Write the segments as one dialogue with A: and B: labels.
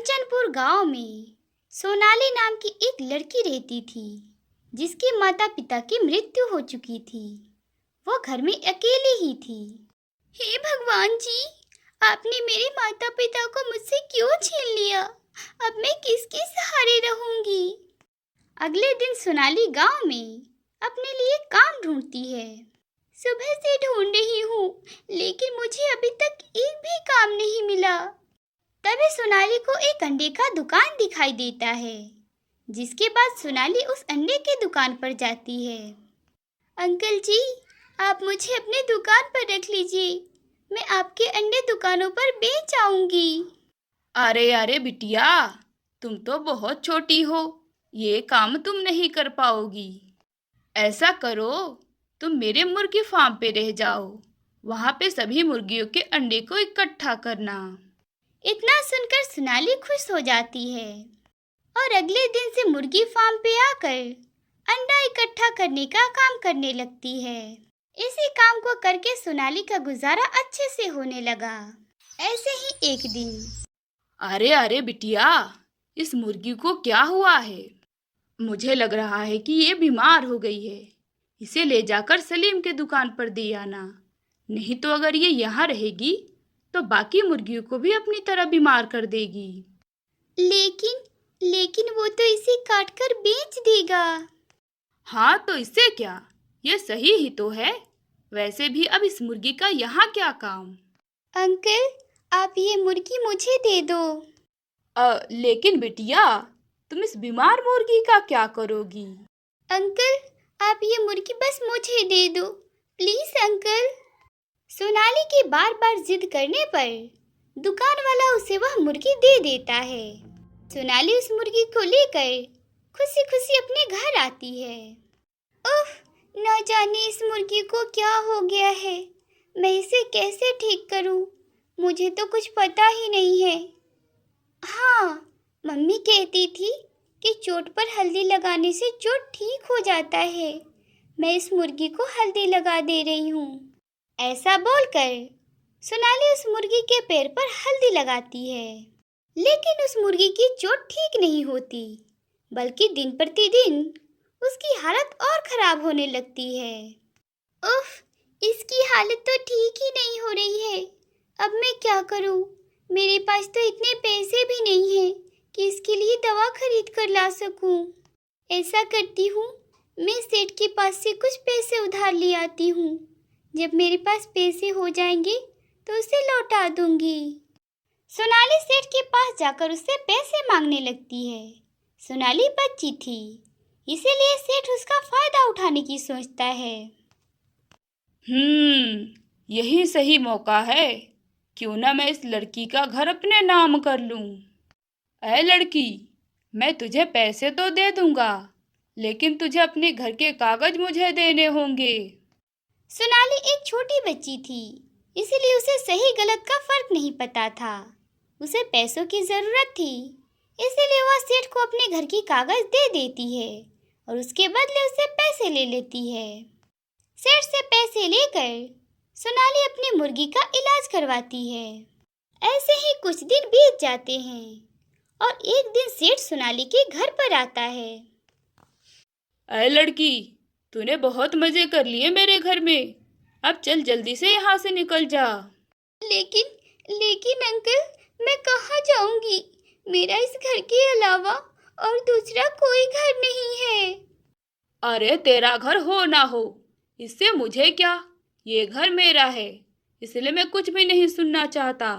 A: कंचनपुर गांव में सोनाली नाम की एक लड़की रहती थी, जिसके माता पिता की मृत्यु हो चुकी थी। वो घर में अकेली ही थी। हे भगवान जी, आपने मेरे माता पिता को मुझसे क्यों छीन लिया? अब मैं किसके सहारे रहूंगी? अगले दिन सोनाली गांव में अपने लिए काम ढूंढती है। सुबह से ढूंढ रही हूँ, लेकिन मुझे अभी तक एक भी काम नहीं मिला। तभी सोनाली को एक अंडे का दुकान दिखाई देता है, जिसके बाद सोनाली उस अंडे की दुकान पर जाती है। अंकल जी, आप मुझे अपने दुकान पर रख लीजिए, मैं आपके अंडे दुकानों पर बेच आऊंगी।
B: अरे अरे बिटिया, तुम तो बहुत छोटी हो, ये काम तुम नहीं कर पाओगी। ऐसा करो, तुम मेरे मुर्गी फार्म पे रह जाओ, वहां पे सभी मुर्गियों के अंडे को इकट्ठा करना।
A: इतना सुनकर सोनाली खुश हो जाती है और अगले दिन से मुर्गी फार्म पे आकर अंडा इकट्ठा करने का काम करने लगती है। इसी काम को करके सोनाली का गुजारा अच्छे से होने लगा। ऐसे ही एक दिन,
B: अरे अरे बिटिया, इस मुर्गी को क्या हुआ है? मुझे लग रहा है कि ये बीमार हो गई है। इसे ले जाकर सलीम के दुकान पर दे आना, नहीं तो अगर ये यहाँ रहेगी तो बाकी मुर्गियों को भी अपनी तरह बीमार कर देगी।
A: लेकिन वो तो इसे काट कर बेच देगा।
B: हाँ तो इससे क्या, ये सही ही तो है। वैसे भी अब इस मुर्गी का यहाँ क्या काम?
A: अंकल, आप ये मुर्गी मुझे दे दो।
B: लेकिन बिटिया, तुम इस बीमार मुर्गी का क्या करोगी?
A: अंकल, आप ये मुर्गी बस मुझे दे दो, प्लीज अंकल। सोनाली की बार बार जिद करने पर दुकान वाला उसे वह मुर्गी दे देता है। सोनाली उस मुर्गी को लेकर खुशी खुशी अपने घर आती है। उफ, न जाने इस मुर्गी को क्या हो गया है। मैं इसे कैसे ठीक करूं? मुझे तो कुछ पता ही नहीं है। हाँ, मम्मी कहती थी कि चोट पर हल्दी लगाने से चोट ठीक हो जाता है। मैं इस मुर्गी को हल्दी लगा दे रही हूँ। ऐसा बोलकर सोनाली उस मुर्गी के पैर पर हल्दी लगाती है, लेकिन उस मुर्गी की चोट ठीक नहीं होती, बल्कि दिन प्रतिदिन उसकी हालत और खराब होने लगती है। उफ, इसकी हालत तो ठीक ही नहीं हो रही है। अब मैं क्या करूं? मेरे पास तो इतने पैसे भी नहीं हैं कि इसके लिए दवा खरीद कर ला सकूं। ऐसा करती हूँ, मैं सेठ के पास से कुछ पैसे उधार ले आती हूँ। जब मेरे पास पैसे हो जाएंगे तो उसे लौटा दूंगी। सोनाली सेठ के पास जाकर उससे पैसे मांगने लगती है। सोनाली बच्ची थी, इसीलिए सेठ उसका फायदा उठाने की सोचता है।
B: यही सही मौका है। क्यों ना मैं इस लड़की का घर अपने नाम कर लूं। ऐ लड़की, मैं तुझे पैसे तो दे दूंगा, लेकिन तुझे अपने घर के कागज मुझे देने होंगे।
A: सोनाली एक छोटी बच्ची थी, इसीलिए उसे सही गलत का फर्क नहीं पता था। उसे पैसों की जरूरत थी, इसीलिए वह सेठ को अपने घर की कागज दे देती है और उसके बदले उससे पैसे ले लेती है। सेठ से पैसे लेकर सोनाली अपनी मुर्गी का इलाज करवाती है। ऐसे ही कुछ दिन बीत जाते हैं और एक दिन सेठ सोनाली के घर पर आता है।
B: ऐ लड़की, तूने बहुत मजे कर लिए मेरे घर में। अब चल जल्दी से यहाँ से निकल जा।
A: लेकिन अंकल, मैं कहाँ जाऊंगी? मेरा इस घर के अलावा और दूसरा कोई घर नहीं है।
B: अरे तेरा घर हो ना हो, इससे मुझे क्या? ये घर मेरा है, इसलिए मैं कुछ भी नहीं सुनना चाहता।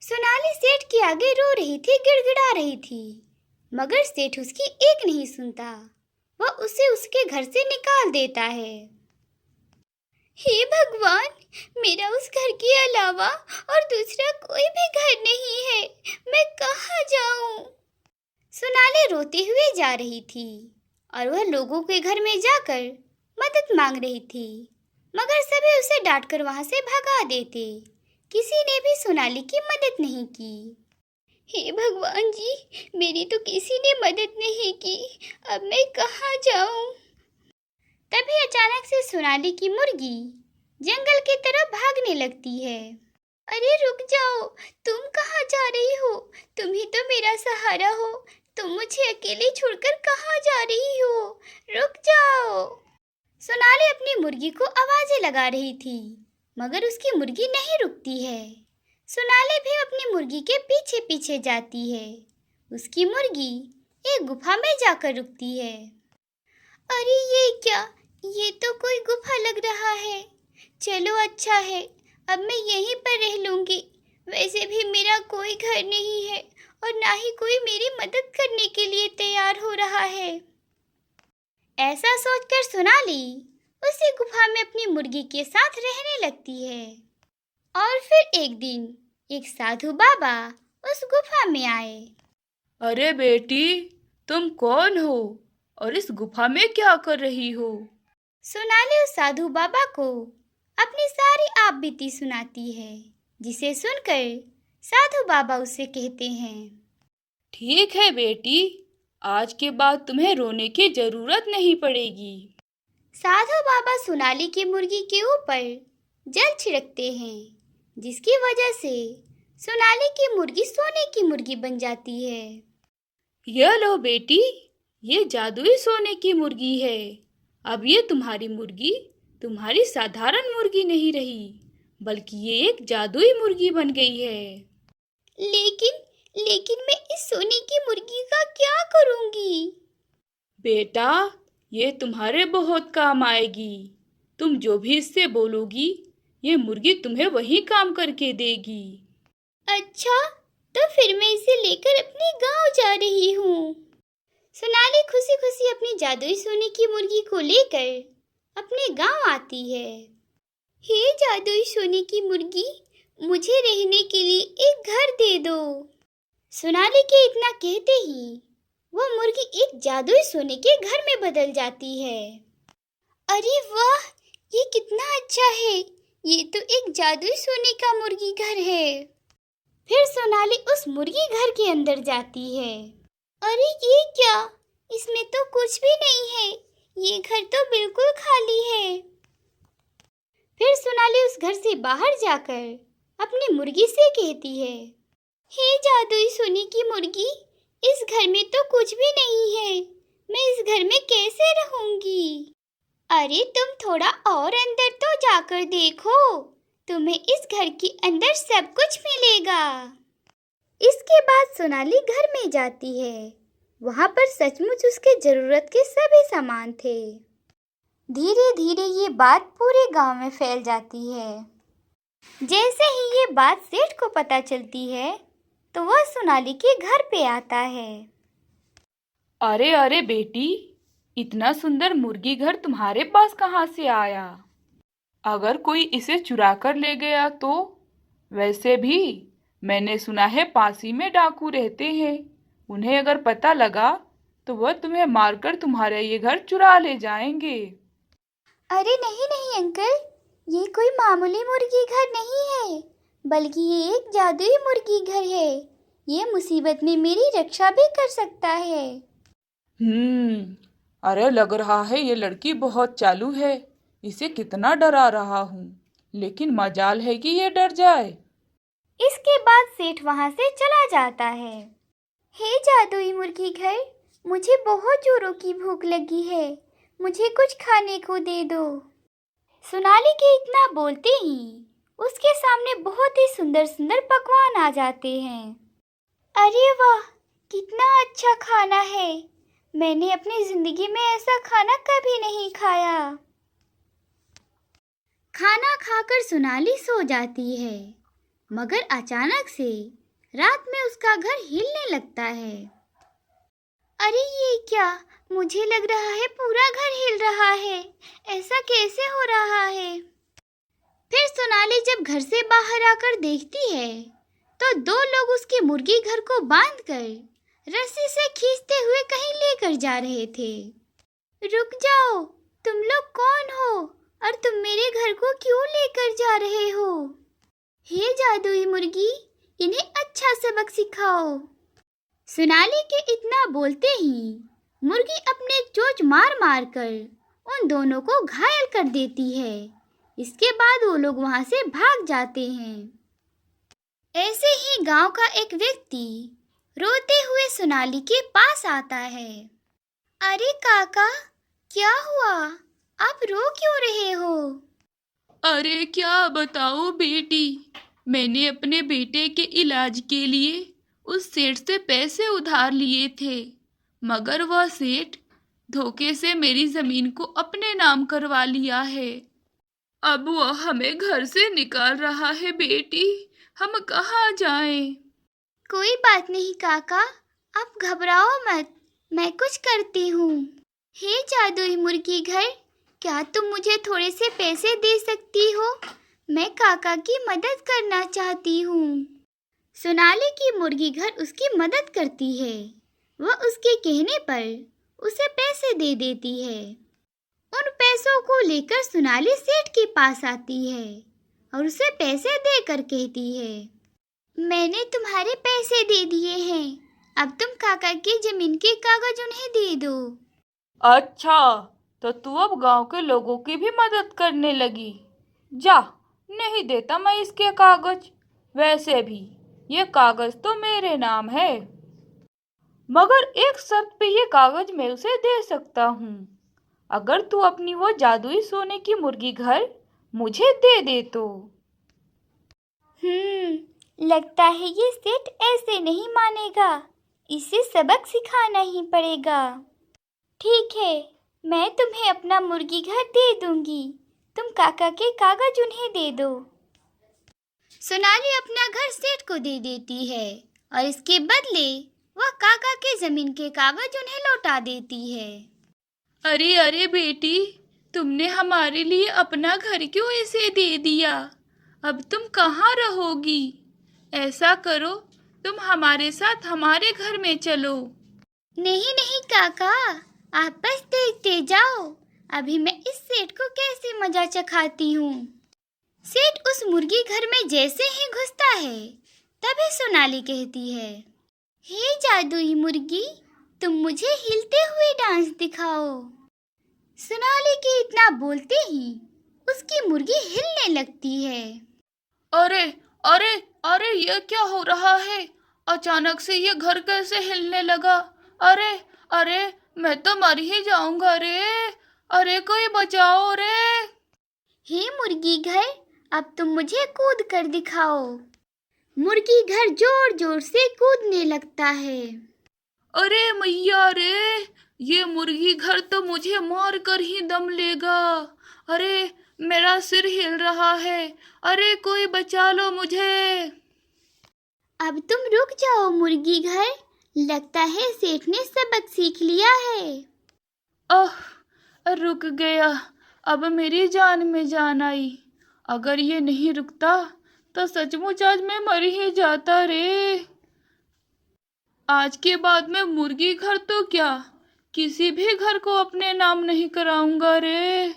A: सोनाली सेठ के आगे रो रही थी, गिड़गिड़ा रही थी, मगर सेठ उसकी एक नहीं सुनता। वह उसे उसके घर से निकाल देता है। हे भगवान, मेरा उस घर के अलावा और दूसरा कोई भी घर नहीं है। मैं कहाँ जाऊं? सोनाली रोते हुए जा रही थी और वह लोगों के घर में जाकर मदद मांग रही थी, मगर सभी उसे डांटकर वहां से भगा देते। किसी ने भी सोनाली की मदद नहीं की। हे भगवान जी, मेरी तो किसी ने मदद नहीं की। अब मैं कहाँ जाऊं? तभी अचानक से सोनाली की मुर्गी जंगल की तरफ भागने लगती है। अरे रुक जाओ, तुम कहाँ जा रही हो? तुम्हें तो तो मेरा सहारा हो। तुम मुझे अकेले छोड़कर कहाँ जा रही हो? रुक जाओ। सोनाली अपनी मुर्गी को आवाजें लगा रही थी, मगर उसकी मुर्गी नहीं रुकती है। सोनाली भी अपनी मुर्गी के पीछे पीछे जाती है। उसकी मुर्गी एक गुफा में जाकर रुकती है। अरे ये क्या? ये तो कोई गुफा लग रहा है। चलो अच्छा है, अब मैं यहीं पर रह लूंगी। वैसे भी मेरा कोई घर नहीं है और ना ही कोई मेरी मदद करने के लिए तैयार हो रहा है। ऐसा सोचकर सोनाली उसी गुफा में अपनी मुर्गी के साथ रहने लगती है। और फिर एक दिन एक साधु बाबा उस गुफा में आए।
B: अरे बेटी, तुम कौन हो और इस गुफा में क्या कर रही हो?
A: सोनाली उस साधु बाबा को अपनी सारी आप बीती सुनाती है, जिसे सुनकर साधु बाबा उसे कहते हैं,
B: ठीक है बेटी, आज के बाद तुम्हें रोने की जरूरत नहीं पड़ेगी।
A: साधु बाबा सोनाली की मुर्गी के ऊपर जल छिड़कते हैं, जिसकी वजह से सोनाली की मुर्गी सोने की मुर्गी बन जाती है।
B: यह लो बेटी, ये जादुई सोने की मुर्गी है। अब ये तुम्हारी मुर्गी तुम्हारी साधारण मुर्गी नहीं रही, बल्कि ये एक जादुई मुर्गी बन गई है।
A: लेकिन मैं इस सोने की मुर्गी का क्या करूंगी?
B: बेटा, ये तुम्हारे बहुत काम आएगी। तुम जो भी इससे बोलोगी, ये मुर्गी तुम्हें वही काम करके देगी।
A: अच्छा, तो फिर मैं इसे लेकर अपने गांव जा रही हूँ। सोनाली खुशी खुशी अपनी जादुई सोने की मुर्गी को लेकर अपने गांव आती है। हे जादुई सोने की मुर्गी, मुझे रहने के लिए एक घर दे दो। सोनाली के इतना कहते ही वो मुर्गी एक जादुई सोने के घर में बदल जाती है। अरे वाह, ये कितना अच्छा है! ये तो एक जादुई सोने का मुर्गी घर है। फिर सोनाली उस मुर्गी घर के अंदर जाती है। अरे ये क्या? इसमें तो कुछ भी नहीं है। ये घर तो बिल्कुल खाली है। फिर सोनाली उस घर से बाहर जाकर अपनी मुर्गी से कहती है, हे जादुई सोने की मुर्गी, इस घर में तो कुछ भी नहीं है। मैं इस घर में कैसे रहूंगी? अरे तुम थोड़ा और अंदर तो जाकर देखो, तुम्हें इस घर के अंदर सब कुछ मिलेगा। इसके बाद सोनाली घर में जाती है। वहाँ पर सचमुच उसके जरूरत के सभी सामान थे। धीरे धीरे ये बात पूरे गांव में फैल जाती है। जैसे ही ये बात सेठ को पता चलती है, तो वह सोनाली के घर पे आता है।
B: अरे अरे बेटी, इतना सुंदर मुर्गी घर तुम्हारे पास कहाँ से आया? अगर कोई इसे चुरा कर ले गया तो? वैसे भी मैंने सुना है पासी में डाकू रहते हैं। उन्हें अगर पता लगा तो वह तुम्हें मारकर तुम्हारा ये घर चुरा ले जाएंगे।
A: अरे नहीं नहीं अंकल, ये कोई मामूली मुर्गी घर नहीं है, बल्कि ये एक जादुई मुर्गी घर है। ये मुसीबत में मेरी रक्षा भी कर सकता है।
B: अरे लग रहा है ये लड़की बहुत चालू है। इसे कितना डरा रहा हूँ, लेकिन मजाल है कि ये डर जाए।
A: इसके बाद सेठ वहाँ से चला जाता है। हे जादुई मुर्गी घर, मुझे बहुत जोरों की भूख लगी है। मुझे कुछ खाने को दे दो। सोनाली के इतना बोलते ही उसके सामने बहुत ही सुंदर सुंदर पकवान आ जाते हैं। अरे वाह, कितना अच्छा खाना है! मैंने अपनी जिंदगी में ऐसा खाना कभी नहीं खाया। खाना खाकर सोनाली सो जाती है, मगर अचानक से रात में उसका घर हिलने लगता है। अरे ये क्या? मुझे लग रहा है पूरा घर हिल रहा है। ऐसा कैसे हो रहा है? फिर सोनाली जब घर से बाहर आकर देखती है, तो दो लोग उसके मुर्गी घर को बांधकर रस्सी से खींचते हुए कहीं लेकर जा रहे थे। रुक जाओ, तुम लोग कौन हो और तुम मेरे घर को क्यों लेकर जा रहे हो? हे जादुई मुर्गी, इन्हें अच्छा सबक सिखाओ। सोनाली के इतना बोलते ही मुर्गी अपने चोंच मार मार कर उन दोनों को घायल कर देती है। इसके बाद वो लोग वहां से भाग जाते हैं। ऐसे ही गांव का एक व्यक्ति रोते हुए सोनाली के पास आता है। अरे काका, क्या हुआ? आप रो क्यों रहे हो?
B: अरे क्या बताओ बेटी, मैंने अपने बेटे के इलाज के लिए उस सेठ से पैसे उधार लिए थे, मगर वह सेठ धोखे से मेरी जमीन को अपने नाम करवा लिया है। अब वह हमें घर से निकाल रहा है बेटी, हम कहाँ जाएं?
A: कोई बात नहीं काका, आप घबराओ मत, मैं कुछ करती हूँ। हे जादुई मुर्गी घर, क्या तुम मुझे थोड़े से पैसे दे सकती हो? मैं काका की मदद करना चाहती हूँ। सोनाली की मुर्गी घर उसकी मदद करती है। वह उसके कहने पर उसे पैसे दे देती है। उन पैसों को लेकर सोनाली सेठ के पास आती है और उसे पैसे देकर कहती है, मैंने तुम्हारे पैसे दे दिए हैं, अब तुम काका की जमीन के कागज उन्हें दे दो।
B: अच्छा, तो तू अब गांव के लोगों की भी मदद करने लगी। जा, नहीं देता मैं इसके कागज। वैसे भी ये कागज तो मेरे नाम है, मगर एक शर्त पे ये कागज मैं उसे दे सकता हूँ। अगर तू अपनी वो जादुई सोने की मुर्गी घर मुझे दे दे तो।
A: लगता है ये सेठ ऐसे नहीं मानेगा, इसे सबक सिखाना ही पड़ेगा। ठीक है, मैं तुम्हें अपना मुर्गी घर दे दूंगी, तुम काका के कागज उन्हें दे दो। सोनाली अपना घर सेठ को दे देती है और इसके बदले वह काका के जमीन के कागज उन्हें लौटा देती है।
B: अरे अरे बेटी, तुमने हमारे लिए अपना घर क्यों इसे दे दिया? अब तुम कहाँ रहोगी? ऐसा करो, तुम हमारे साथ हमारे घर में चलो।
A: नहीं नहीं काका, आप बस देखते जाओ, अभी मैं इस सेठ को कैसे मजा चखाती हूँ। सेठ उस मुर्गी घर में जैसे ही घुसता है, तभी सोनाली कहती है, हे जादुई मुर्गी, तुम मुझे हिलते हुए डांस दिखाओ। सोनाली के इतना बोलते ही उसकी मुर्गी हिलने लगती है।
B: अरे अरे अरे, ये क्या हो रहा है? अचानक से ये घर कैसे हिलने लगा? अरे अरे, मैं तो मर ही जाऊंगा रे। अरे कोई बचाओ रे।
A: हे मुर्गी घर, अब तुम मुझे कूद कर दिखाओ। मुर्गी घर जोर जोर से कूदने लगता है।
B: अरे मैया रे, ये मुर्गी घर तो मुझे मार कर ही दम लेगा। अरे मेरा सिर हिल रहा है, अरे कोई बचा लो मुझे।
A: अब तुम रुक जाओ मुर्गी घर, लगता है सेठ ने सबक सीख लिया है।
B: रुक गया, अब मेरी जान में जान आई। अगर ये नहीं रुकता तो सचमुच आज मैं मर ही जाता रे। आज के बाद मैं मुर्गी घर तो क्या, किसी भी घर को अपने नाम नहीं कराऊंगा रे।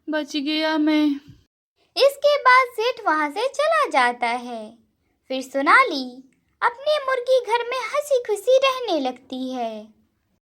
B: बच गया मैं।
A: इसके बाद सेठ वहां से चला जाता है। फिर सोनाली अपने मुर्गी घर में हंसी खुशी रहने लगती है।